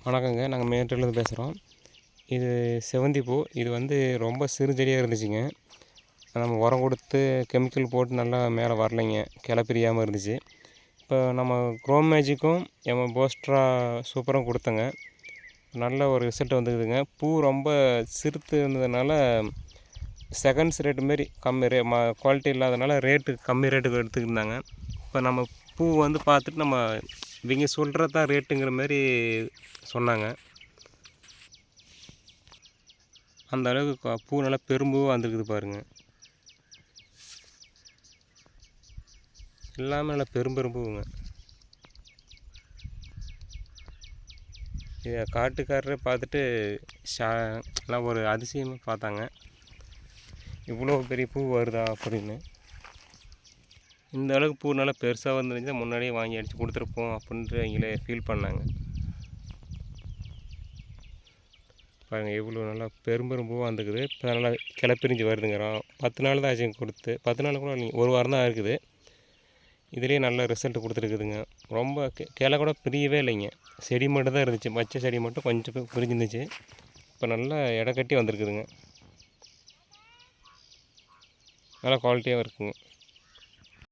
வணக்கங்க. நாங்கள் மேட்டூர்லேருந்து பேசுகிறோம். இது செவந்தி பூ. இது வந்து ரொம்ப சிறு செடியாக இருந்துச்சுங்க. நம்ம உரம் கொடுத்து கெமிக்கல் போட்டு நல்லா மேலே வரலைங்க. கிளை பிரியாமல் இருந்துச்சு. இப்போ நம்ம க்ரோ மேஜிக்கும் போஸ்ட்ரா சூப்பரும் கொடுத்தங்க. நல்ல ஒரு ரிசல்ட் வந்துக்குதுங்க. பூ ரொம்ப சிறுத்து இருந்ததுனால செகண்ட்ஸ் ரேட்டு மாரி கம்மி குவாலிட்டி இல்லாதனால கம்மி ரேட்டுக்கு எடுத்துக்கிட்டாங்க. இப்போ நம்ம பூ வந்து பார்த்துட்டு நம்ம இவங்க சொல்கிறது தான் ரேட்டுங்கிற மாதிரி சொன்னாங்க. அந்த அளவுக்கு பூ நல்லா பெரும்பூவாக வந்துருக்குது பாருங்கள். எல்லாமே நல்லா பெரும்பூவுங்க. இதை காட்டுக்காரரே பார்த்துட்டு எல்லாம் ஒரு அதிசயமாக பார்த்தாங்க. இவ்வளோ பெரிய பூ வருதா அப்படின்னு. இந்த அளவுக்கு பூ நல்லா பெருசாக வந்துருந்துச்சுன்னா முன்னாடியே வாங்கி அடித்து கொடுத்துருப்போம் அப்படின்ட்டு அவங்களே ஃபீல் பண்ணாங்க. பாருங்கள் எவ்வளோ நல்லா பெரும்பூவாக வந்துருக்குது. இப்போ நல்லா கிளை பிரிஞ்சு வருதுங்கிறோம். 10 நாள் தான் ஆச்சுங்க கொடுத்து. 10 நாள் கூட இல்லைங்க, ஒரு வாரம் தான் இருக்குது. இதுலேயே நல்ல ரிசல்ட் கொடுத்துருக்குதுங்க. ரொம்ப கிளை கூட பிரியவே இல்லைங்க. செடி மட்டும் தான் இருந்துச்சு. பச்சை செடி மட்டும் கொஞ்சம் பிரிஞ்சிருந்துச்சு. இப்போ நல்லா எடை கட்டி வந்திருக்குதுங்க. நல்லா குவாலிட்டியாகவும் இருக்குங்க.